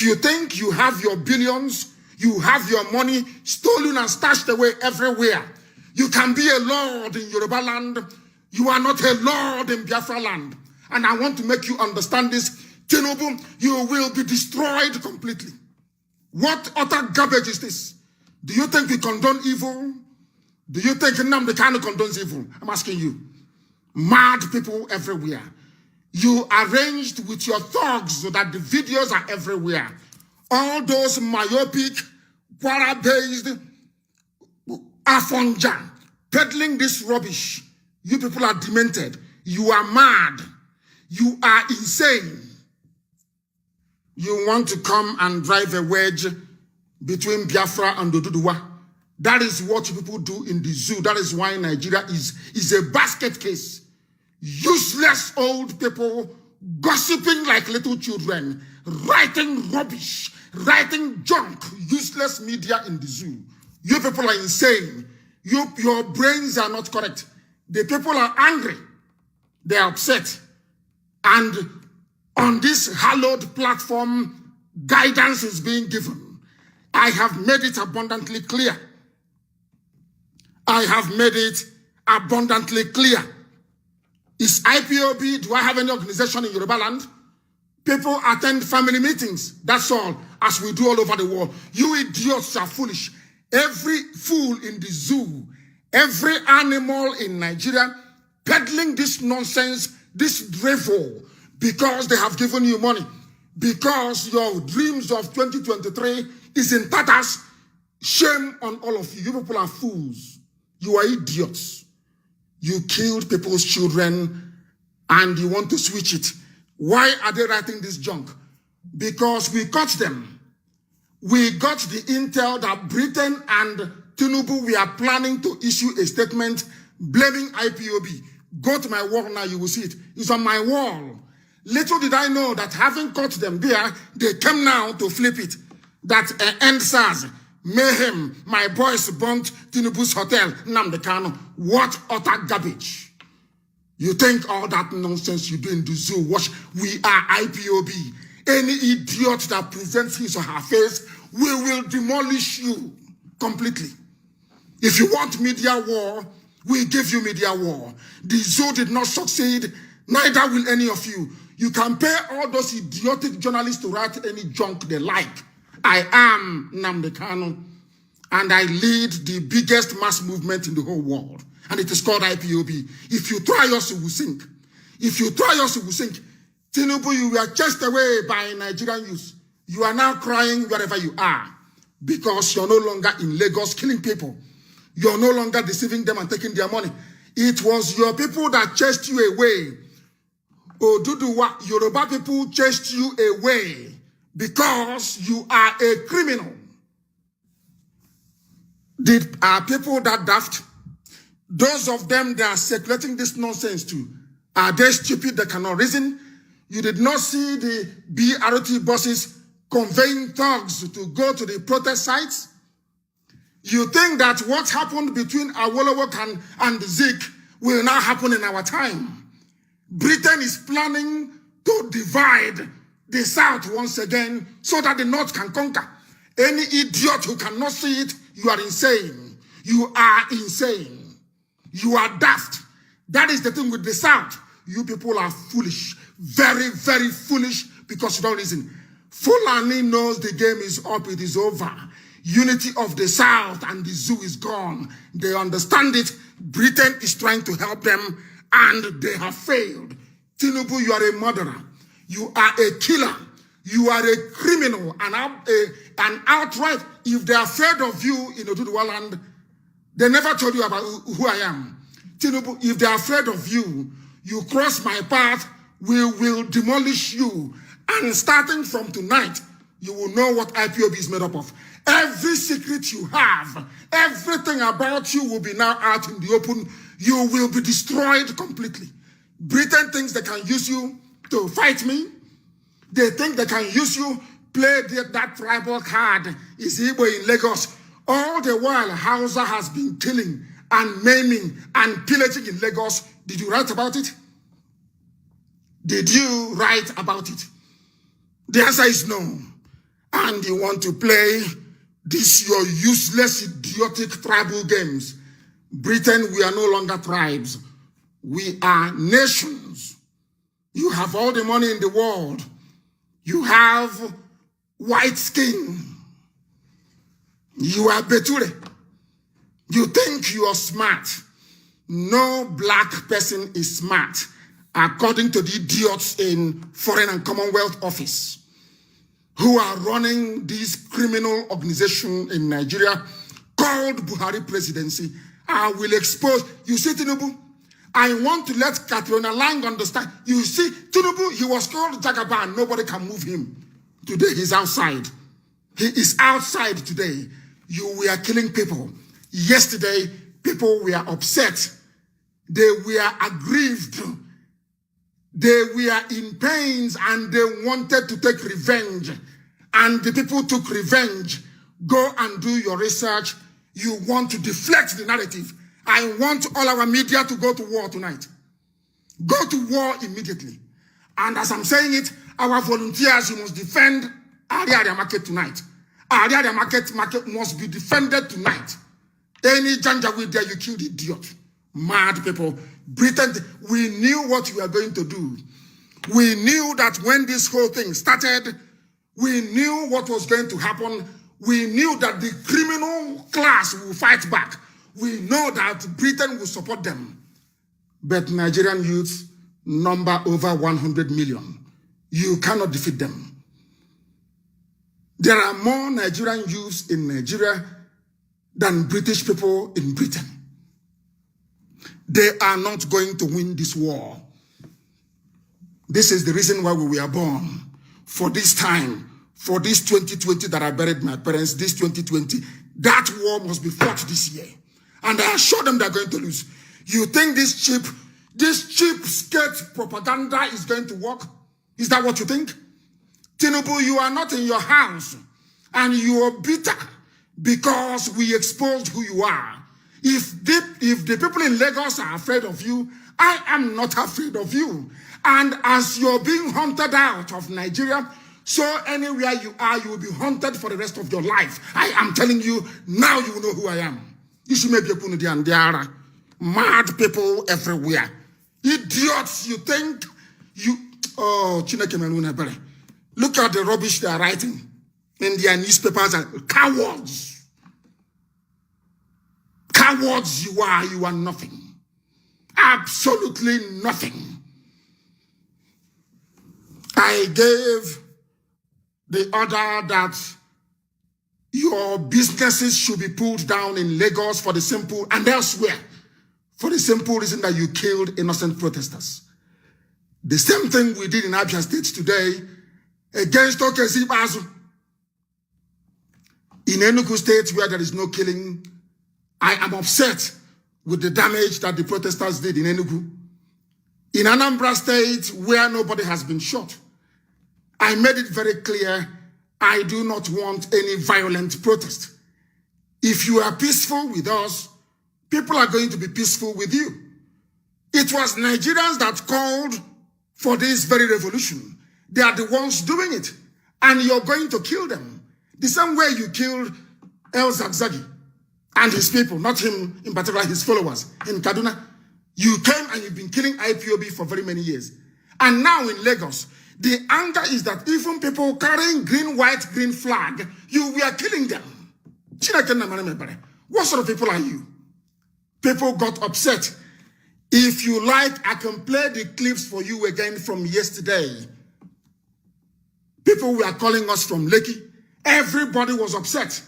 You think you have your billions, you have your money stolen and stashed away everywhere. You can be a lord in Yoruba land. You are not a lord in Biafra land. And I want to make you understand this. Tinubu, you will be destroyed completely. What utter garbage is this? Do you think we condone evil? Do you think Nnamdi Kanu condones evil? I'm asking you. Mad people everywhere. You arranged with your thugs so that the videos are everywhere. All those myopic, para-based Afonja peddling this rubbish. You people are demented. You are mad. You are insane. You want to come and drive a wedge between Biafra and Oduduwa. That is what people do in the zoo. That is why Nigeria is a basket case. Useless old people gossiping like little children, writing rubbish, writing junk, useless media in the zoo. You people are insane. Your brains are not correct. The people are angry. They are upset. And on this hallowed platform, guidance is being given. I have made it abundantly clear. I have made it abundantly clear. Is IPOB, do I have any organization in Yoruba land? People attend family meetings. That's all, as we do all over the world. You idiots are foolish. Every fool in the zoo, every animal in Nigeria, peddling this nonsense, this drivel, because they have given you money, because your dreams of 2023 is in tatters. Shame on all of you. You people are fools. You are idiots. You killed people's children and you want to switch it. Why are they writing this junk? Because we caught them. We got the intel that Britain and Tinubu, we are planning to issue a statement blaming IPOB. Go to my wall now, you will see it. It's on my wall. Little did I know that having caught them there, they came now to flip it. That end SARS, mayhem, my boys burnt Tinubu's hotel, Nnamdi Kanu. What utter garbage. You think all that nonsense you do in the zoo, watch, we are IPOB. Any idiot that presents his or her face, we will demolish you completely. If you want media war, we give you media war. The zoo did not succeed, neither will any of you. You can pay all those idiotic journalists to write any junk they like. I am Nnamdi Kanu, and I lead the biggest mass movement in the whole world. And it is called IPOB. If you try us, you will sink. If you try us, you will sink. Tinubu, you were chased away by Nigerian youth. You are now crying wherever you are because you're no longer in Lagos killing people. You're no longer deceiving them and taking their money. It was your people that chased you away. Oduduwa, Yoruba people chased you away because you are a criminal. Are people that daft? Those of them that are circulating this nonsense too, are they stupid that cannot reason? You did not see the BRT buses conveying thugs to go to the protest sites? You think that what happened between Awolowo and Zik will now happen in our time? Britain is planning to divide the South once again so that the North can conquer. Any idiot who cannot see it, you are insane. You are insane. You are daft. That is the thing with the South. You people are foolish. Very, very foolish because you don't listen. Fulani knows the game is up, it is over. Unity of the South and the zoo is gone. They understand it. Britain is trying to help them and they have failed. Tinubu, you are a murderer. You are a killer. You are a criminal and outright. If they are afraid of you in Oduduwa land, they never told you about who I am. Tinubu, if they are afraid of you, you cross my path, we will demolish you. And starting from tonight, you will know what IPOB is made up of. Every secret you have, everything about you will be now out in the open. You will be destroyed completely. Britain thinks they can use you to fight me. They think they can use you, play that tribal card. Is Igbo in Lagos? All the while, Hausa has been killing and maiming and pillaging in Lagos. Did you write about it? Did you write about it? The answer is no. and you want to play this your useless, idiotic tribal games. Britain, we are no longer tribes. We are nations. You have all the money in the world. You have white skin. You are Beture. You think you are smart. No black person is smart, according to the idiots in Foreign and Commonwealth Office who are running this criminal organization in Nigeria called Buhari Presidency. I will expose. You see, Tinubu, I want to let Katrina Lang understand. You see, Tinubu, he was called Jagaban. Nobody can move him. Today, he's outside. He is outside today. You were killing people. Yesterday, people were upset. They were aggrieved. They were in pains and they wanted to take revenge. And the people took revenge. Go and do your research. You want to deflect the narrative. I want all our media to go to war tonight. Go to war immediately. And as I'm saying it, our volunteers, you must defend Area Market tonight. Area Market must be defended tonight. Any Janjaweed there, you kill the idiot. Mad people. Britain, we knew what we were going to do. We knew that when this whole thing started, we knew what was going to happen. We knew that the criminal class will fight back. We know that Britain will support them. But Nigerian youths number over 100 million. You cannot defeat them. There are more Nigerian youths in Nigeria than British people in Britain. They are not going to win this war. This is the reason why we were born. For this time, for this 2020 that I buried my parents, this 2020, that war must be fought this year. And I assure them they're going to lose. You think this cheap skate propaganda is going to work? Is that what you think? Tinubu, you are not in your house and you are bitter because we exposed who you are. If the people in Lagos are afraid of you, I am not afraid of you. And as you're being hunted out of Nigeria, so anywhere you are, you will be hunted for the rest of your life. I am telling you, now you will know who I am. Mad people everywhere. Idiots, you think you... Oh, look at the rubbish they are writing in their newspapers. Cowards. Cowards you are nothing. Absolutely nothing. I gave the order that your businesses should be pulled down in Lagos for the simple, and elsewhere, for the simple reason that you killed innocent protesters. The same thing we did in Abia State today against Okezi Bazu. In Enugu State, where there is no killing, I am upset with the damage that the protesters did in Enugu. In Anambra State, where nobody has been shot, I made it very clear I do not want any violent protest. If you are peaceful with us, people are going to be peaceful with you. It was Nigerians that called for this very revolution. They are the ones doing it. And you're going to kill them. The same way you killed El Zagzagi and his people, not him in particular, his followers in Kaduna. You came and you've been killing IPOB for very many years. And now in Lagos, the anger is that even people carrying green, white, green flag, you were killing them. What sort of people are you? People got upset. If you like, I can play the clips for you again from yesterday. People were calling us from Lekki. Everybody was upset.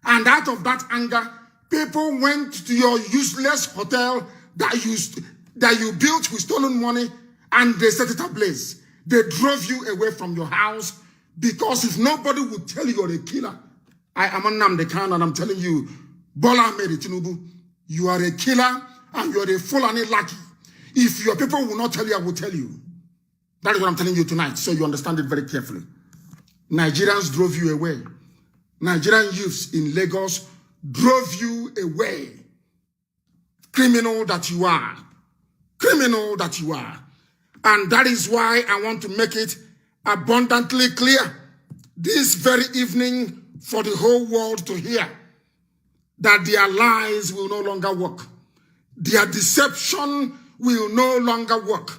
And out of that anger, people went to your useless hotel that you built with stolen money and they set it ablaze. They drove you away from your house because if nobody would tell you you're a killer, I am Nnamdi Kanu and I'm telling you, Bola Ahmed Tinubu, you are a killer and you're a Fulani lucky. If your people will not tell you, I will tell you. That is what I'm telling you tonight, so you understand it very carefully. Nigerians drove you away. Nigerian youths in Lagos drove you away. Criminal that you are. Criminal that you are. And that is why I want to make it abundantly clear. this very evening for the whole world to hear that their lies will no longer work. Their deception will no longer work.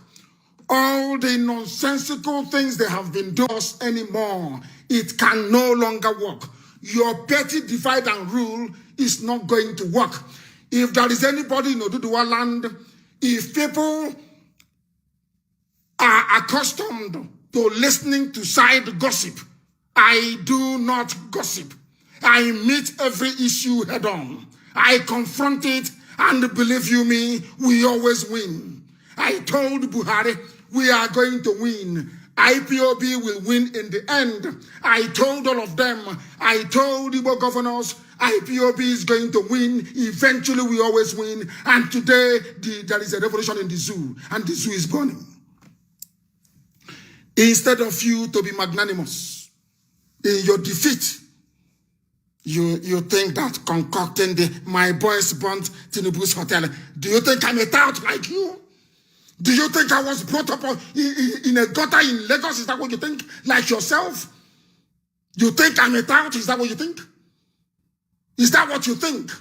All the nonsensical things they have been doing anymore, it can no longer work. Your petty divide and rule is not going to work. If there is anybody in Oduduwa land, if people are accustomed to listening to side gossip, I do not gossip. I meet every issue head on. I confront it, and believe you me, we always win. I told Buhari, we are going to win. IPOB will win in the end. I told all of them, I told Igbo governors, IPOB is going to win. Eventually, we always win. And today, there is a revolution in the zoo, and the zoo is burning. Instead of you to be magnanimous in your defeat, you think that concocting my boys burnt Tinubu's hotel. Do you think I'm a tout like you? Do you think I was brought up in a gutter in Lagos? Is that what you think? Like yourself? You think I'm a tout? Is that what you think? Is that what you think?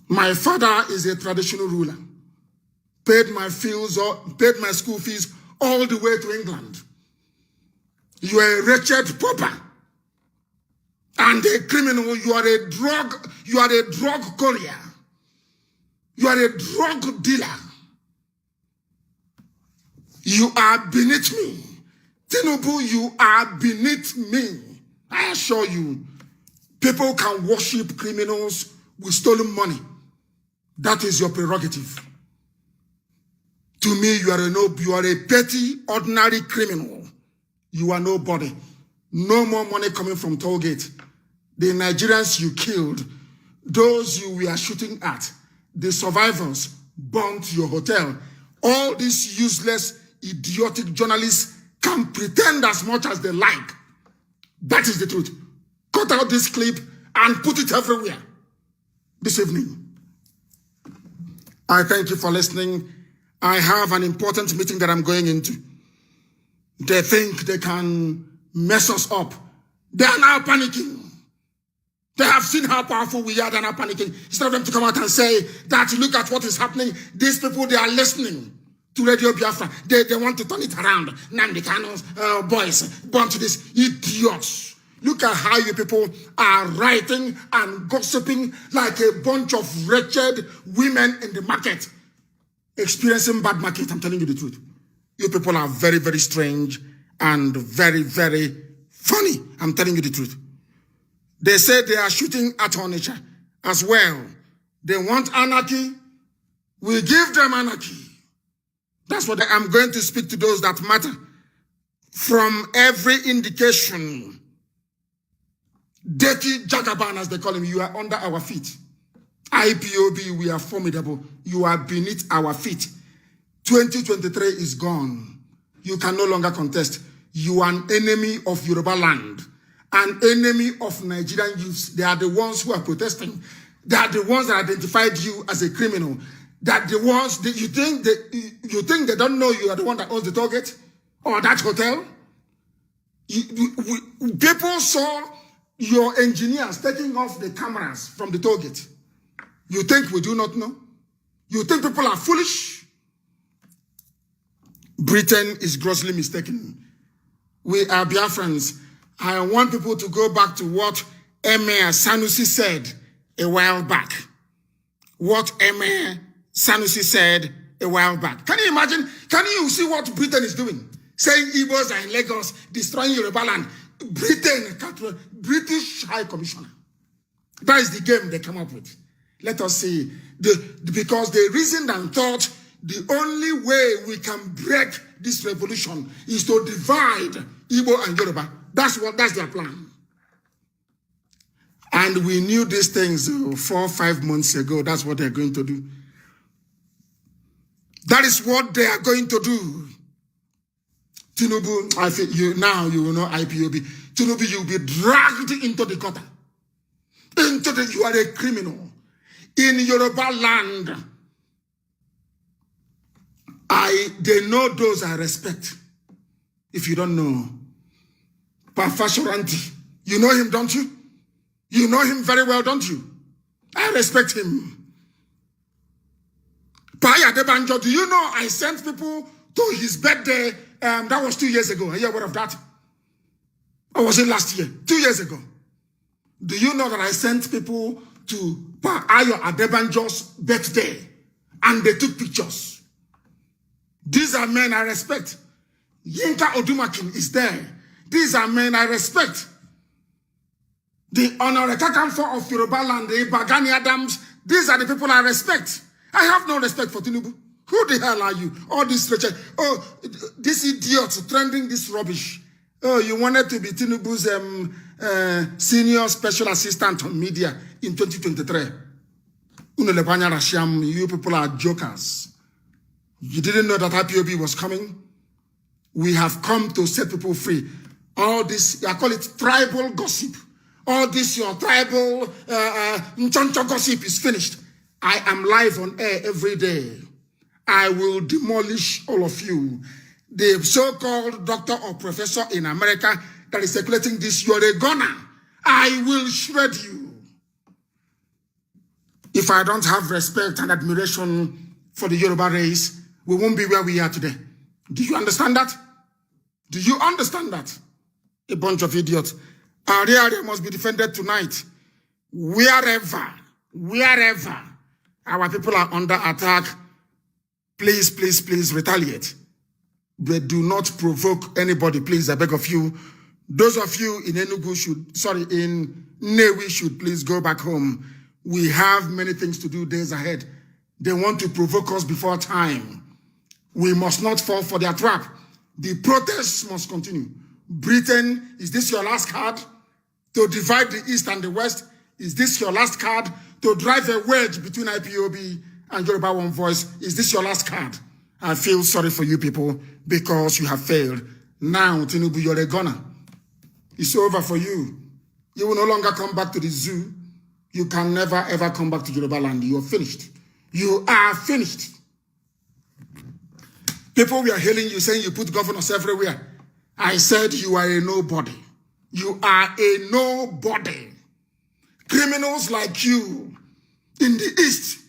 My father is a traditional ruler. Paid my school fees all the way to England. You are a wretched pauper and a criminal. You are a drug courier. You are a drug dealer. You are beneath me. Tinubu, you are beneath me. I assure you, people can worship criminals with stolen money. That is your prerogative. To me, you are a petty, ordinary criminal. You are nobody. No more money coming from Tollgate. The Nigerians you killed, those you were shooting at, the survivors burnt your hotel. All these useless, idiotic journalists can pretend as much as they like. That is the truth. Cut out this clip and put it everywhere this evening. I thank you for listening. I have an important meeting that I'm going into. They think they can mess us up. They are now panicking. They have seen how powerful we are. They're now panicking. Instead of them to come out and say that, look at what is happening. These people, they are listening to Radio Biafra. They want to turn it around. Nnamdi Kanu's boys, bunch of these idiots. Look at how you people are writing and gossiping like a bunch of wretched women in the market. Experiencing bad market, I'm telling you the truth. You people are very, very strange and very, very funny. I'm telling you the truth. They say they are shooting at Onitsha as well. They want anarchy. We give them anarchy. That's what I'm going to speak to those that matter. From every indication, dirty Jagaban, as they call him, you are under our feet. IPOB, we are formidable. You are beneath our feet. 2023 is gone. You can no longer contest. You are an enemy of Yoruba land, an enemy of Nigerian youths. They are the ones who are protesting. They are the ones that identified you as a criminal. That the ones that you think they don't know you are the one that owns the target or that hotel. People saw your engineers taking off the cameras from the target. You think we do not know? You think people are foolish? Britain is grossly mistaken. We are Biafrans. I want people to go back to what Emir Sanusi said a while back. What Emir Sanusi said a while back. Can you imagine? Can you see what Britain is doing? Saying Igbos are in Lagos, destroying Yoruba land. Britain, British High Commissioner. That is the game they come up with. Let us see. Because they reasoned and thought the only way we can break this revolution is to divide Igbo and Yoruba. That's their plan. And we knew these things 4 or 5 months ago. That's what they're going to do. That is what they are going to do. Tinubu, I think you will know IPOB. Tinubu, you'll be dragged into the gutter. You are a criminal. In Yoruba land, they know those I respect. if you don't know. Pafashoranti. You know him, don't you? You know him very well, don't you? I respect him. Paya Debanjo, do you know I sent people to his birthday? That was 2 years ago. Are you aware of that? Or was it last year? 2 years ago. Do you know that I sent people to Ayo Adebanjo's birthday and they took pictures? These are men I respect. Yinka Odumakin is there. These are men I respect. The Honorary Kakanfo of Yoruba land, the Bagani Adams, these are the people I respect. I have no respect for Tinubu. Who the hell are you? All this stretcher. Oh, this idiots trending this rubbish. Oh, you wanted to be Tinubu's senior special assistant on media in 2023. You people are jokers. You didn't know that IPOB was coming? We have come to set people free. All this, I call it tribal gossip. All this, your tribal nchoncho gossip is finished. I am live on air every day. I will demolish all of you. The so-called doctor or professor in America that is circulating this, you're a gunner. I will shred you. If I don't have respect and admiration for the Yoruba race, we won't be where we are today. Do you understand that? Do you understand that? A bunch of idiots. Our area must be defended tonight. Wherever our people are under attack, please, please, please retaliate. But do not provoke anybody, please, I beg of you. Those of you in Enugu in Newi should please go back home. We have many things to do days ahead. They want to provoke us before time. We must not fall for their trap. The protests must continue. Britain, is this your last card to divide the East and the West? Is this your last card to drive a wedge between IPOB and Yoruba One Voice? Is this your last card? I feel sorry for you people because you have failed. Now, Tinubu, you're a gunner. It's over for you. You will no longer come back to the zoo. You can never, ever come back to Yoruba land. You're finished. You are finished. People were hailing you, saying you put governors everywhere. I said you are a nobody. You are a nobody. Criminals like you in the East,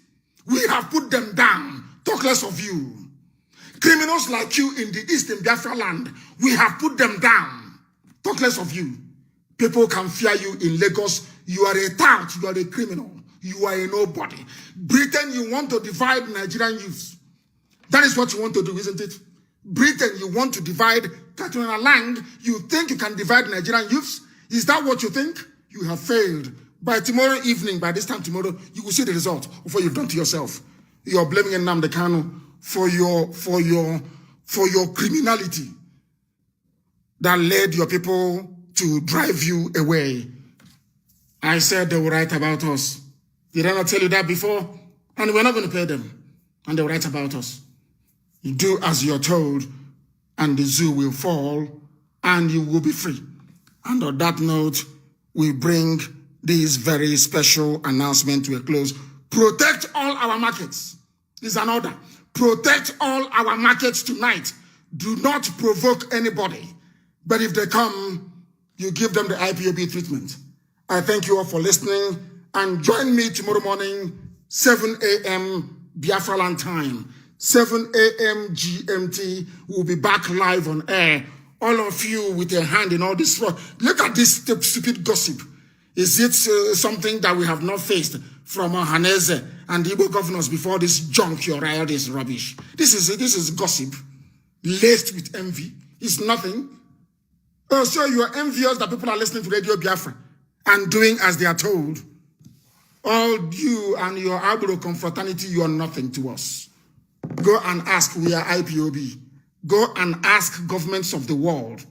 we have put them down. Talk less of you. Criminals like you in the East in Biafra land, we have put them down. Talk less of you. People can fear you in Lagos. You are a tout. You are a criminal. You are a nobody. Britain, you want to divide Nigerian youths. That is what you want to do, isn't it? Britain, you want to divide Katrina Lang. You think you can divide Nigerian youths? Is that what you think? You have failed. By tomorrow evening, by this time tomorrow, you will see the result of what you've done to yourself. You are blaming Nnamdi Kanu for your criminality that led your people to drive you away. I said they will write about us. Did I not tell you that before? And we're not going to pay them. And they will write about us. You do as you're told, and the zoo will fall, and you will be free. And on that note, we bring this very special announcement to a close. Protect all our markets. This is an order. Protect all our markets tonight. Do not provoke anybody. But if they come, you give them the IPOB treatment. I thank you all for listening. And join me tomorrow morning, 7 a.m. Biafra land time. 7 a.m. GMT. We'll be back live on air. All of you with your hand in all this. Look at this stupid gossip. Is it something that we have not faced from Haneze and the Igbo governors before this junk, your riot, this rubbish? This is gossip laced with envy. It's nothing. Oh, so you are envious that people are listening to Radio Biafra and doing as they are told. All you and your agro confraternity, you are nothing to us. Go and ask, we are IPOB. Go and ask governments of the world.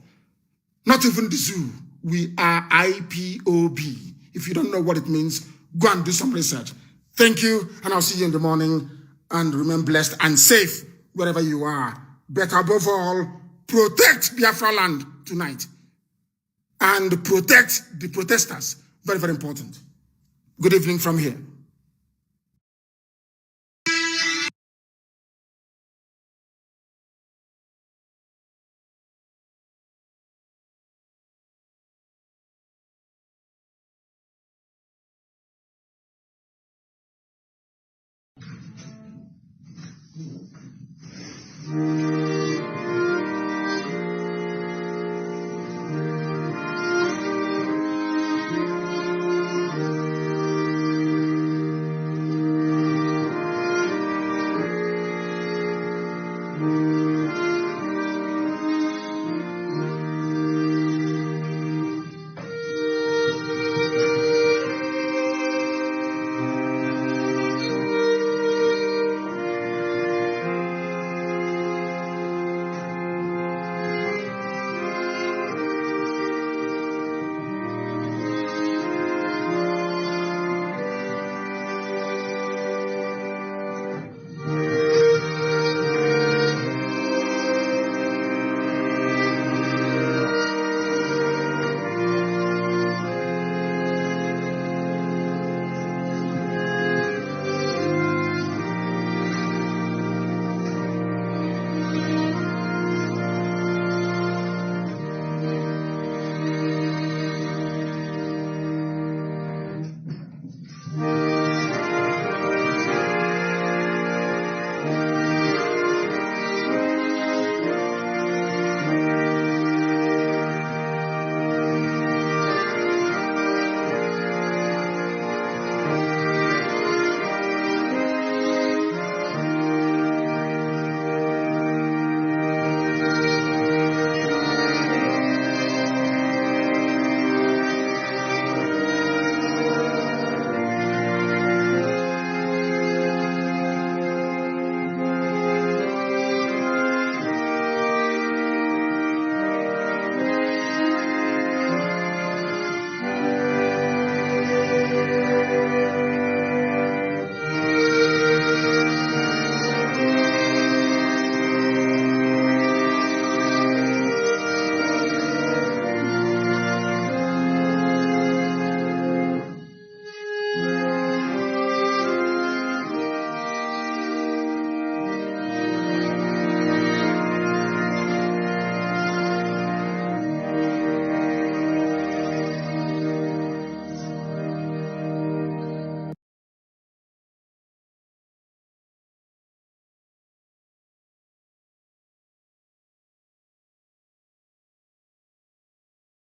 Not even the zoo. We are IPOB. If you don't know what it means, go and do some research. Thank you, and I'll see you in the morning. And remain blessed and safe wherever you are. But above all, protect Biafra land tonight. And protect the protesters. Very, very important. Good evening from here.